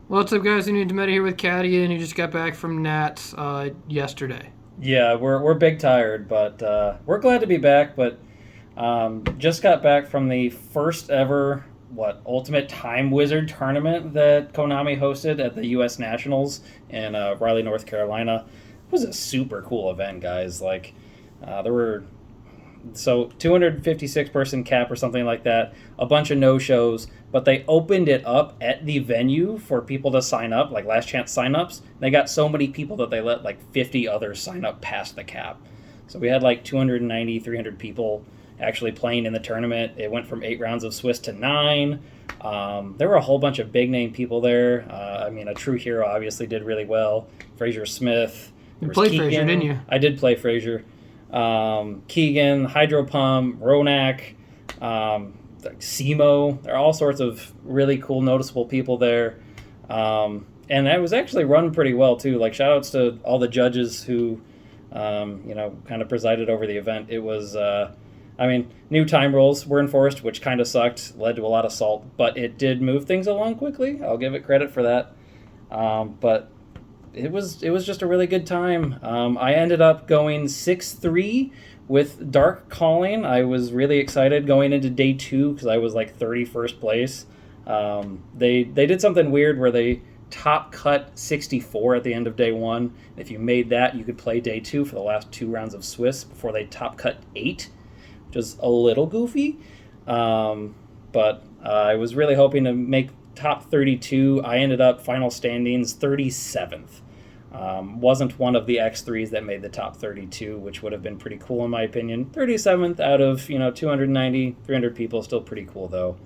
What's up, guys? WhoNeedsMeta here with Cadigan, who just got back from Nats yesterday. Yeah, we're big tired, but we're glad to be back. But just got back from the first ever Ultimate Time Wizard tournament that Konami hosted at the U.S. Nationals in Raleigh, North Carolina. It was a super cool event, guys. There were 256 person cap or something like that, a bunch of no shows, but they opened it up at the venue for people to sign up, like last chance signups. They got so many people that they let like 50 others sign up past the cap. So we had like 290, 300 people actually playing in the tournament. It went from 8 rounds of Swiss to 9. There were a whole bunch of big name people there. A True Hero obviously did really well. Fraser Smith. You There was played Frazier, didn't you? I did play Fraser. Keegan, Hydro Pump, Ronak, Simo. There are all sorts of really cool, noticeable people there. And it was actually run pretty well, too. Like, shout outs to all the judges who, kind of presided over the event. It was, new time rules were enforced, which kind of sucked, led to a lot of salt, but it did move things along quickly. I'll give it credit for that. But it was just a really good time. I ended up going 6-3 with Dark Calling. I was really excited going into day 2 because I was like 31st place. They did something weird where they top cut 64 at the end of day 1. If you made that, you could play day 2 for the last 2 rounds of Swiss before they top cut 8, which is a little goofy. But I was really hoping to make top 32. I ended up final standings 37th. Wasn't one of the X3s that made the top 32, which would have been pretty cool in my opinion. 37th out of 290, 300 people, still pretty cool though.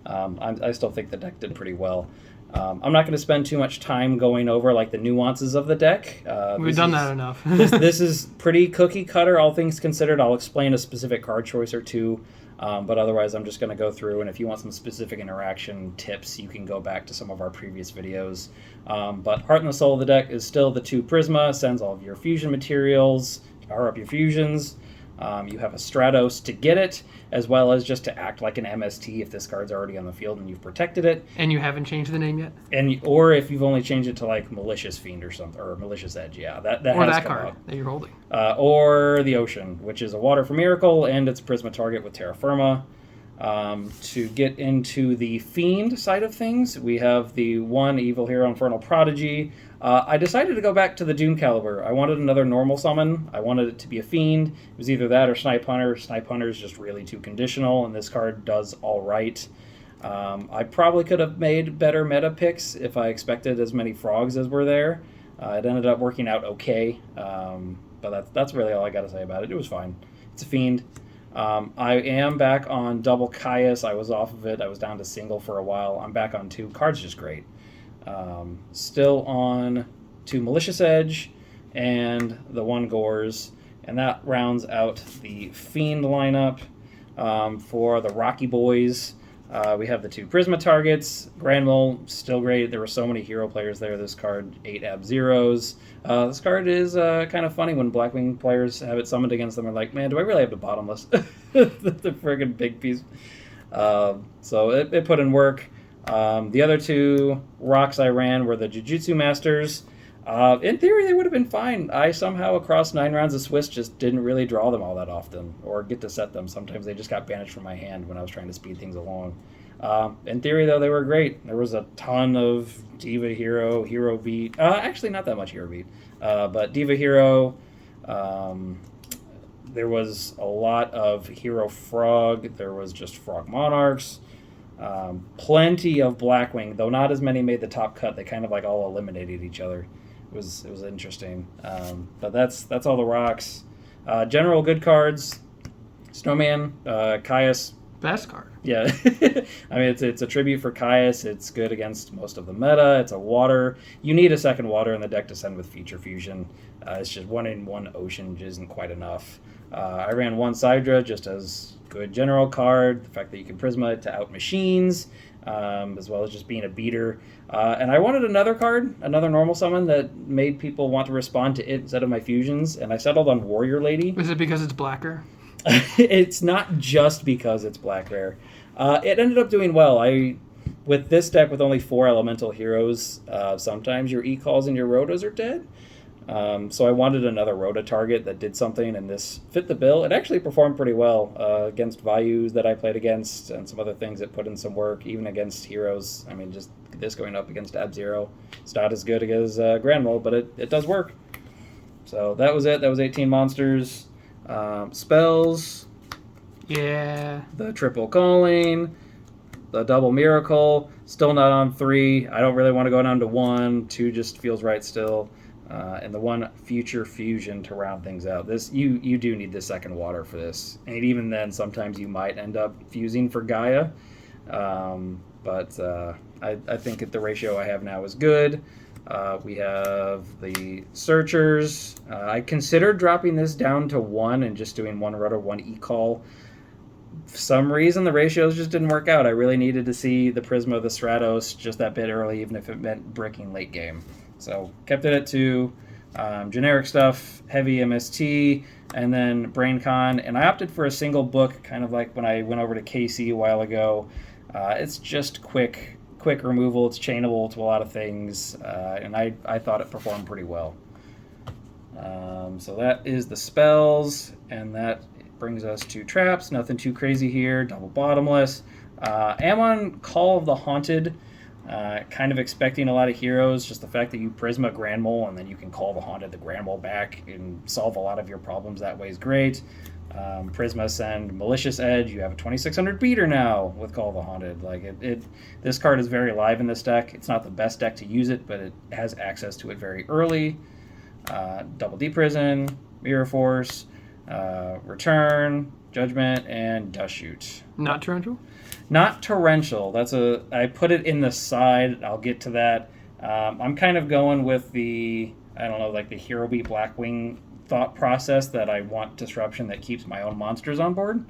I still think the deck did pretty well. I'm not going to spend too much time going over like the nuances of the deck. We've done that enough. this is pretty cookie cutter, all things considered. I'll explain a specific card choice or two. But otherwise, I'm just going to go through, and if you want some specific interaction tips, you can go back to some of our previous videos. But Heart and Soul of the deck is still the 2 Prisma, sends all of your fusion materials, power up your fusions. You have a Stratos to get it, as well as just to act like an MST if this card's already on the field and you've protected it. And you haven't changed the name yet? Or if you've only changed it to like Malicious Fiend or something, or Malicious Edge, yeah. That or has that come card out. that you're holding. Or the Ocean, which is a Water for Miracle, and it's Prisma target with Terra Firma. To get into the Fiend side of things, we have the 1 Evil Hero Infernal Prodigy. I decided to go back to the Doom Caliber. I wanted another normal summon. I wanted it to be a Fiend. It was either that or Snipe Hunter. Snipe Hunter is just really too conditional, and this card does all right. I probably could have made better meta picks if I expected as many frogs as were there. It ended up working out okay, but that's really all I got to say about it. It was fine. It's a Fiend. I am back on double Caius. I was off of it. I was down to single for a while. I'm back on 2. Card's just great. Still on 2 Malicious Edge and the 1 Gores. And that rounds out the Fiend lineup. For the Rocky Boys, we have the 2 Prisma targets. Granville, still great. There were so many hero players there. This card, 8 Ab-Zeros. This card is kind of funny when Blackwing players have it summoned against them. Are like, man, do I really have to bottomless? The friggin' big piece. So it put in work. The other 2 rocks I ran were the Jujutsu Masters. In theory, they would have been fine. I somehow, across 9 rounds of Swiss, just didn't really draw them all that often, or get to set them. Sometimes they just got banished from my hand when I was trying to speed things along. In theory, though, they were great. There was a ton of Diva Hero, Hero Beat. Actually, not that much Hero Beat. But Diva Hero. There was a lot of Hero Frog. There was just Frog Monarchs. Plenty of Blackwing, though not as many made the top cut. They kind of like all eliminated each other. It was interesting. But that's all the rocks. General good cards. Snowman, Caius. Best card. Yeah. It's a tribute for Caius. It's good against most of the meta. It's a water. You need a second water in the deck to send with Feature Fusion. It's just 1 in 1 Ocean isn't quite enough. I ran 1 Sidra just as good general card. The fact that you can Prisma it to out machines, as well as just being a beater. And I wanted another card, another normal summon that made people want to respond to it instead of my fusions, and I settled on Warrior Lady. Is it because it's blacker? It's not just because it's black rare. It ended up doing well. with this deck with only 4 elemental heroes, sometimes your E-calls and your Rotos are dead. So I wanted another Rota target that did something, and this fit the bill. It actually performed pretty well against Vayus that I played against, and some other things that put in some work, even against heroes. I mean, just this going up against Ab-Zero. It's not as good as Granmole, but it does work. So that was it. That was 18 monsters. Spells. Yeah. The triple calling. The double miracle. Still not on 3. I don't really want to go down to 1. 2 just feels right still. And the 1 future fusion to round things out. This you do need the second water for this, and even then, sometimes you might end up fusing for Gaia. But I think that the ratio I have now is good. We have the Searchers. I considered dropping this down to 1 and just doing 1 Roto, 1 E-Call. For some reason, the ratios just didn't work out. I really needed to see the Prisma of the Stratos just that bit early, even if it meant bricking late game. So kept it at 2. Generic stuff, heavy MST, and then BrainCon. And I opted for a single book, kind of like when I went over to KC a while ago. It's just quick removal. It's chainable to a lot of things, and I thought it performed pretty well. So that is the spells, and that brings us to traps. Nothing too crazy here. Double bottomless. Am on Call of the Haunted. Kind of expecting a lot of heroes. Just the fact that you Prisma Granmole and then you can call the Haunted the Granmole back and solve a lot of your problems that way is great. Prisma send Malicious Edge. You have a 2600 beater now with Call of the Haunted. Like this card is very live in this deck. It's not the best deck to use it, but it has access to it very early. Double D Prison, Mirror Force, Return, Judgment, and Dust Shoot. Not torrential? Not torrential. I put it in the side. I'll get to that. I'm kind of going with the Hero Beat Blackwing thought process that I want disruption that keeps my own monsters on board.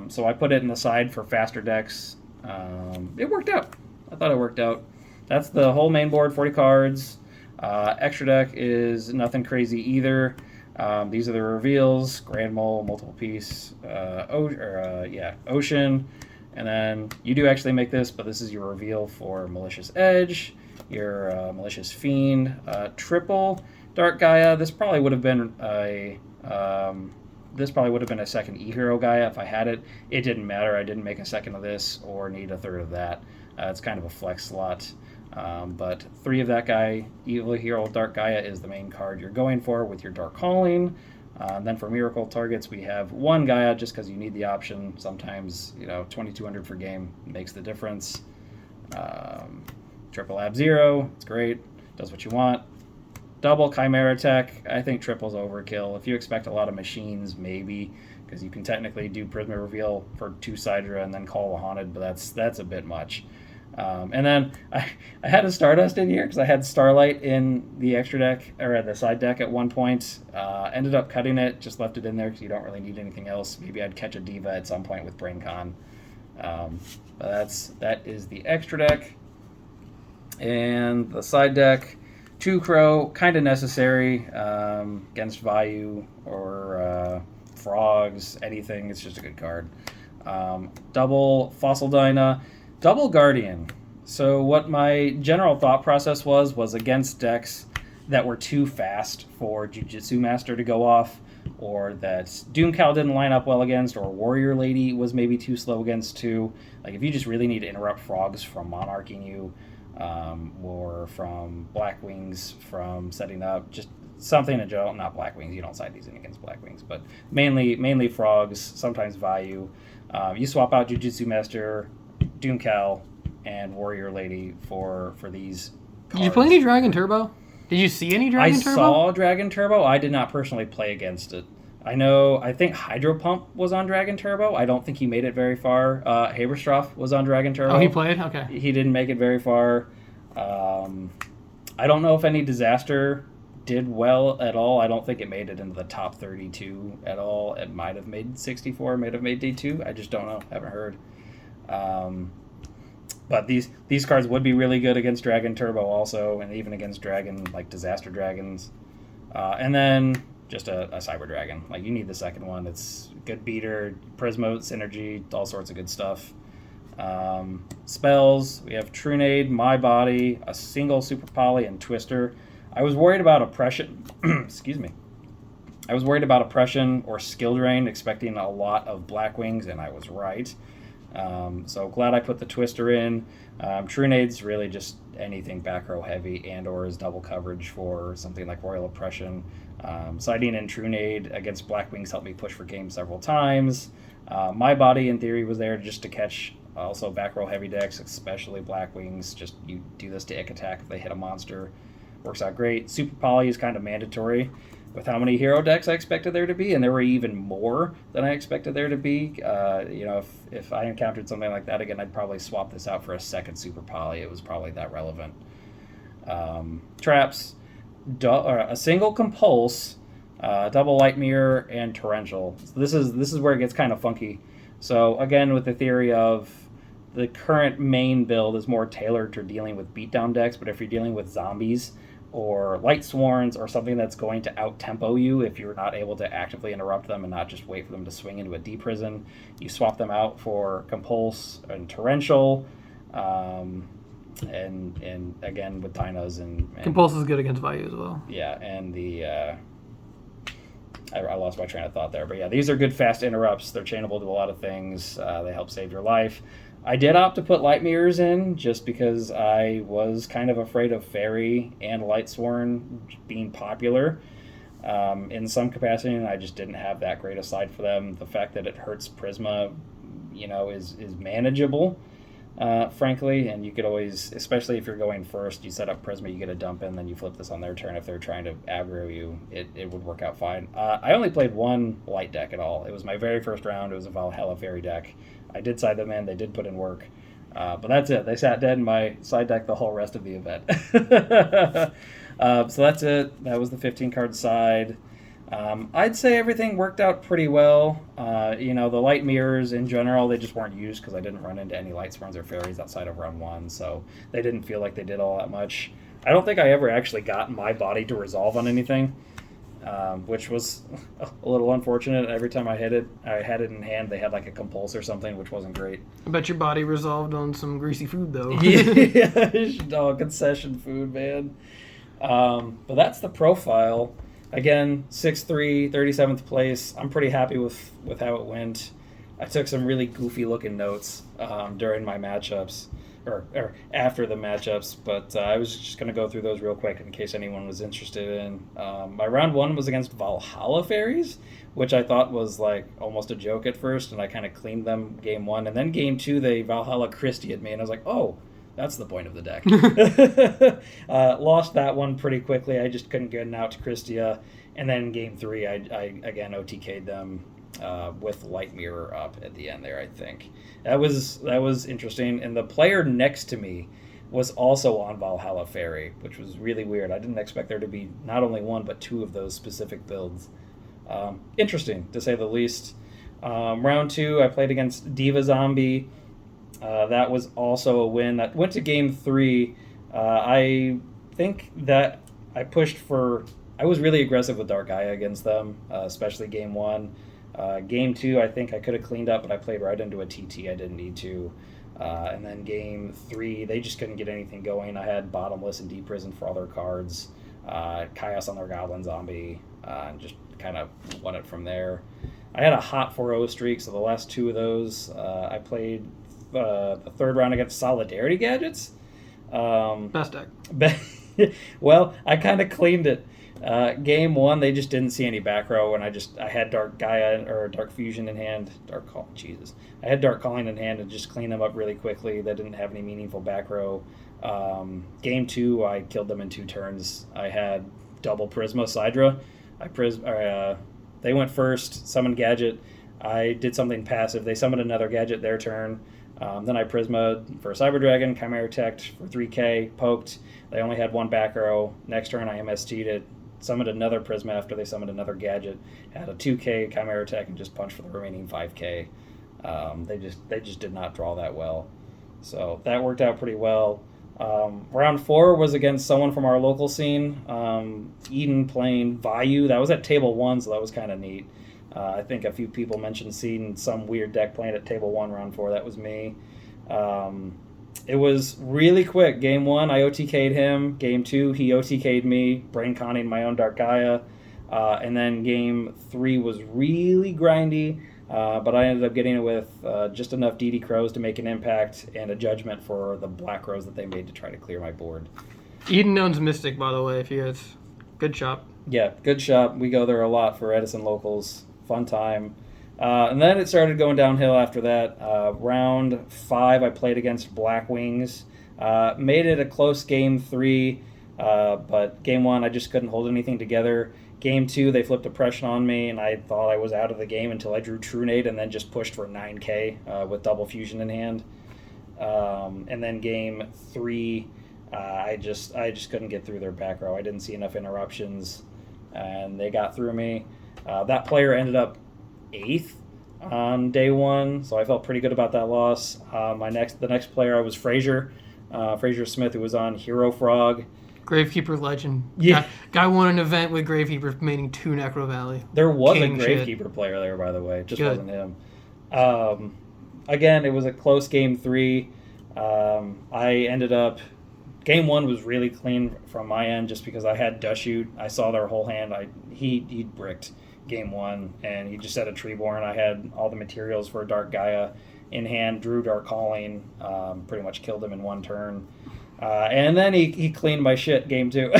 So I put it in the side for faster decks. It worked out. I thought it worked out. That's the whole main board, 40 cards. Extra deck is nothing crazy either. These are the reveals: Granmole, multiple piece, Ocean. And then you do actually make this, but this is your reveal for Malicious Edge, your Malicious Fiend, triple Dark Gaia. This probably would have been a second E-Hero Gaia if I had it. It didn't matter. I didn't make a second of this or need a third of that. It's kind of a flex slot. But 3 of that guy, Evil Hero Dark Gaia, is the main card you're going for with your Dark Calling. Then for Miracle targets, we have 1 Gaia just because you need the option. Sometimes, 2200 per game makes the difference. Triple Ab-Zero, it's great, does what you want. Double Chimera Tech, I think triple's overkill. If you expect a lot of machines, maybe, because you can technically do Prisma Reveal for 2 Sidra and then call the Haunted, but that's a bit much. And then I had a Stardust in here because I had Starlight in the extra deck, or the side deck at one point. Ended up cutting it, just left it in there because you don't really need anything else. Maybe I'd catch a Diva at some point with BrainCon. But that is the extra deck. And the side deck, 2 Crow, kind of necessary against Vayu or Frogs, anything. It's just a good card. Double Fossil Dyna. Double Guardian. So what my general thought process was against decks that were too fast for Jujutsu Master to go off, or that Doomcal didn't line up well against, or Warrior Lady was maybe too slow against too. Like if you just really need to interrupt Frogs from monarching you, or from Blackwings from setting up, just something in general, not Blackwings, you don't side these in against Blackwings, but mainly Frogs, sometimes Vayu. You swap out Jujutsu Master, Doomcal, and Warrior Lady for these cards. Did you play any Dragon Turbo? Did you see any Dragon Turbo? I saw Dragon Turbo. I did not personally play against it. I think Hydro Pump was on Dragon Turbo. I don't think he made it very far. Haberstroff was on Dragon Turbo. Oh, he played? Okay. He didn't make it very far. I don't know if any Disaster did well at all. I don't think it made it into the top 32 at all. It might have made 64, might have made D2. I just don't know. Haven't heard. But these cards would be really good against Dragon Turbo also, and even against Dragon, like Disaster Dragons. And then just a Cyber Dragon. Like, you need the second one. It's good beater, Prismo, Synergy, all sorts of good stuff. Spells, we have Trunade, My Body, a single Super Poly, and Twister. I was worried about Oppression. Excuse me. I was worried about Oppression or Skill Drain, expecting a lot of Black Wings, and I was right. So glad I put the Twister in. Trunade's really just anything back row heavy and or is double coverage for something like Royal Oppression. Siding in Trunade against Black Wings helped me push for game several times. My Body, in theory, was there just to catch also back row heavy decks, especially Black Wings. Just you do this to ick attack if they hit a monster. Works out great. Super Poly is kind of mandatory with how many hero decks I expected there to be, and there were even more than I expected there to be. If I encountered something like that again, I'd probably swap this out for a second Super Poly. It was probably that relevant. Traps, a single Compulse, double Light Mirror, and Torrential. So this is where it gets kind of funky. So again, with the theory of the current main build is more tailored to dealing with beatdown decks, but if you're dealing with zombies or Light Sworns or something that's going to out-tempo you if you're not able to actively interrupt them and not just wait for them to swing into a D-Prison, you swap them out for Compulse and Torrential, and again with Dynas and Compulse is good against Vayu as well. Yeah, and the I lost my train of thought there, but yeah, these are good fast interrupts. They're chainable to a lot of things. They help save your life. I did opt to put Light Mirrors in just because I was kind of afraid of Fairy and Lightsworn being popular in some capacity, and I just didn't have that great a side for them. The fact that it hurts Prisma, is manageable, frankly, and you could always, especially if you're going first, you set up Prisma, you get a dump in, then you flip this on their turn. If they're trying to aggro you, it would work out fine. I only played one light deck at all. It was my very first round. It was a Valhalla Fairy deck. I did side them in. They did put in work. But that's it. They sat dead in my side deck the whole rest of the event. So that's it. That was the 15-card side. I'd say everything worked out pretty well. The Light Mirrors in general, they just weren't used because I didn't run into any Light Sworns or Fairies outside of round one, so they didn't feel like they did all that much. I don't think I ever actually got My Body to resolve on anything, which was a little unfortunate. Every time I had it in hand, they had like a Compulse or something, which wasn't great. I bet your body resolved on some greasy food, though. Yeah, concession food, man. But that's the profile. Again, 6'3", 37th place. I'm pretty happy with how it went. I took some really goofy-looking notes during my matchups, or after the matchups, but I was just going to go through those real quick in case anyone was interested in. My round one was against Valhalla Fairies, which I thought was like almost a joke at first, and I kind of cleaned them game one. And then game two, they Valhalla Christia'd me, and I was like, oh, that's the point of the deck. Lost that one pretty quickly. I just couldn't get an out to Christia. And then game three, I again OTK'd them with Light Mirror up at the end there, I think. That was interesting. And the player next to me was also on Valhalla Fairy, which was really weird. I didn't expect there to be not only one, but two of those specific builds. Interesting, to say the least. Round two, I played against Diva Zombie. That was also a win. That went to game three. I think that I pushed for... I was really aggressive with Dark Gaia against them, especially game one. Game two, I think I could have cleaned up, but I played right into a TT. I didn't need to. And then game three, they just couldn't get anything going. I had Bottomless and Deep Prison for all their cards. Chaos on their Goblin Zombie, and just kind of won it from there. I had a hot 4-0 streak, so the last two of those, I played the third round against Solidarity Gadgets. Best deck. Well, I kind of cleaned it. Game one, they just didn't see any back row, and I had Dark Gaia or Dark Fusion in hand. I had Dark Calling in hand and just cleaned them up really quickly. They didn't have any meaningful back row. Game two, I killed them in 2 turns. I had double Prisma Sidra. They went first, summoned Gadget. I did something passive. They summoned another Gadget their turn. Then I Prisma'd for Cyber Dragon, Chimera Tech for 3k, poked. They only had 1 back row. Next turn I MST'd it, summoned another Prisma after they summoned another Gadget, had a 2k Chimera Tech, and just punched for the remaining 5k. They just did not draw that well. So that worked out pretty well. Round 4 was against someone from our local scene, Eden playing Vayu. That was at table 1, so that was kind of neat. I think a few people mentioned seeing some weird deck playing at table 1, round 4. That was me. It was really quick. Game 1, I OTK'd him. Game 2, he OTK'd me, brain conning my own Dark Gaia. And then Game 3 was really grindy, but I ended up getting it with just enough DD Crows to make an impact and a judgment for the Black Crows that they made to try to clear my board. Eden owns Mystic, by the way, if you guys... Good shop. Yeah, good shop. We go there a lot for Edison locals. Fun time. And then it started going downhill after that. Round 5, I played against Black Wings. Made it a close Game 3, but Game 1, I just couldn't hold anything together. Game 2, they flipped oppression on me, and I thought I was out of the game until I drew True Nade and then just pushed for 9k with double fusion in hand. And then Game 3, I just couldn't get through their back row. I didn't see enough interruptions, and they got through me. That player ended up 8th on day 1, so I felt pretty good about that loss. The next player I was Frazier Smith, who was on Hero Frog. Gravekeeper legend. Yeah. Guy won an event with Gravekeeper remaining 2 Necro Valley. There was King a Gravekeeper player there, by the way. It just wasn't him. Again, it was a close Game 3. I ended up... Game 1 was really clean from my end just because I had Dushoot. I saw their whole hand. He bricked Game 1, and he just had a Treeborn. I had all the materials for Dark Gaia in hand, drew Dark Calling, pretty much killed him in 1 turn. And then he cleaned my shit Game 2.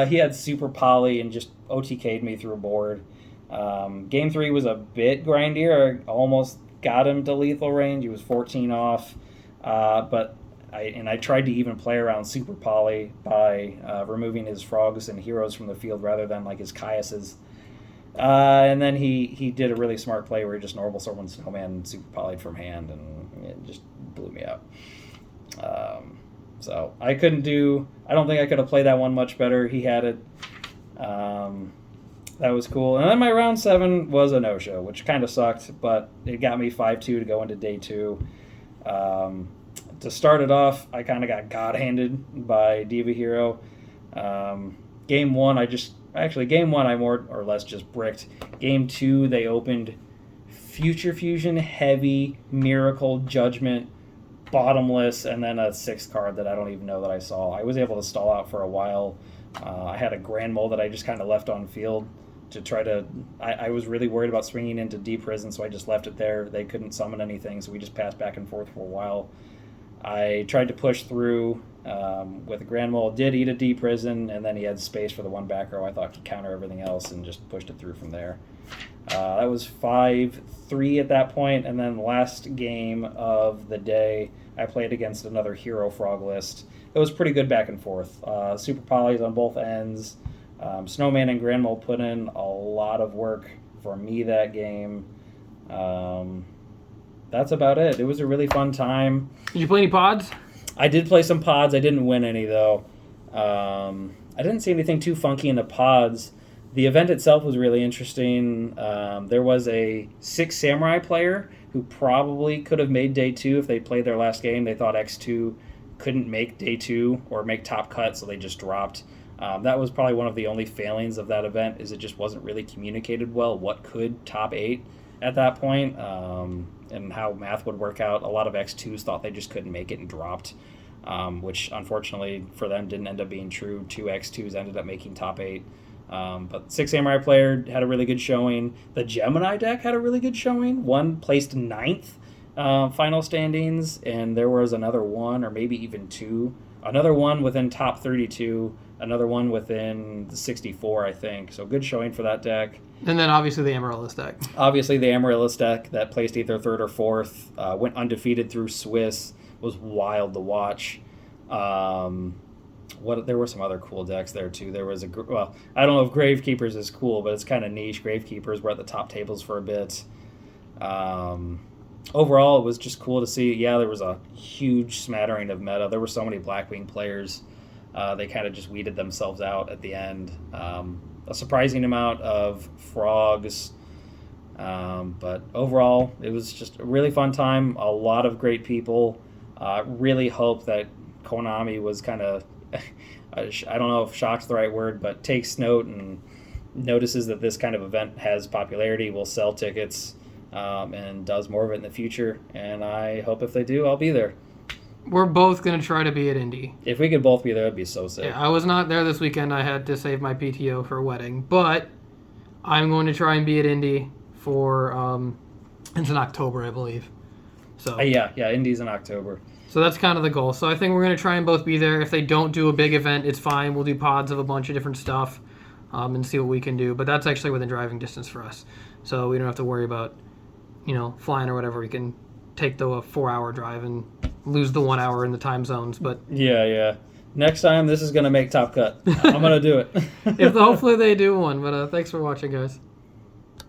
He had Super Poly and just OTK'd me through a board. Game 3 was a bit grindier. I almost got him to lethal range. He was 14 off, but I tried to even play around Super Poly by removing his frogs and heroes from the field rather than like his Caiuses. And then he did a really smart play where he just normal Sorbonne Snowman and Super Poly'd from hand, and it just blew me out. So I don't think I could have played that one much better. He had it. That was cool. And then my round 7 was a no-show, which kind of sucked, but it got me 5-2 to go into day 2. To start it off, I kind of got God-handed by Diva Hero. Game 1, I more or less just bricked. Game 2, they opened Future Fusion, Heavy, Miracle, Judgment, Bottomless, and then a 6th card that I don't even know that I saw. I was able to stall out for a while. I had a Grand Mole that I just kind of left on field to try to... I was really worried about swinging into Deep Prison, so I just left it there. They couldn't summon anything, so we just passed back and forth for a while. I tried to push through with a Grand Mole, did eat a Deep Prison, and then he had space for the 1 back row I thought could counter everything else, and just pushed it through from there. That was 5-3 at that point, and then last game of the day, I played against another Hero Frog list. It was pretty good back and forth. Super Polys on both ends. Snowman and Grand Mole put in a lot of work for me that game. That's about it. It was a really fun time. Did you play any pods? I did play some pods. I didn't win any, though. I didn't see anything too funky in the pods. The event itself was really interesting. There was a 6 Samurai player who probably could have made day 2 if they played their last game. They thought X2 couldn't make day 2 or make top cut, so they just dropped. That was probably one of the only failings of that event, is it just wasn't really communicated well what could top 8 at that point, and how math would work out. A lot of X2s thought they just couldn't make it and dropped, which unfortunately for them didn't end up being true. 2 X2s ended up making top 8. But 6 Samurai player had a really good showing. The Gemini deck had a really good showing. One placed 9th final standings, and there was another one, or maybe even 2. Another one within top 32, another one within the 64, I think. So good showing for that deck. And then obviously the Amaryllis deck. Obviously the Amaryllis deck that placed either 3rd or 4th, went undefeated through Swiss, was wild to watch. There were some other cool decks there too. There was I don't know if Gravekeepers is cool, but it's kind of niche. Gravekeepers were at the top tables for a bit. Overall, it was just cool to see. Yeah, there was a huge smattering of meta. There were so many Blackwing players. They kind of just weeded themselves out at the end. A surprising amount of frogs. But overall, it was just a really fun time. A lot of great people. Really hope that Konami was kind of, I don't know if shock's the right word, but takes note and notices that this kind of event has popularity, will sell tickets. and does more of it in the future. And I hope if they do, I'll be there. We're both going to try to be at Indy. If we could both be there, it'd be so sick. Yeah, I was not there this weekend. I had to save my PTO for a wedding. But I'm going to try and be at Indy for, it's in October, I believe. So Yeah, Indy's in October. So that's kind of the goal. So I think we're going to try and both be there. If they don't do a big event, it's fine. We'll do pods of a bunch of different stuff and see what we can do. But that's actually within driving distance for us. So we don't have to worry about, flying or whatever. We can take the 4-hour drive and lose the 1 hour in the time zones. But Yeah. Next time, this is going to make Top Cut. I'm going to do it. Hopefully they do one. But thanks for watching, guys.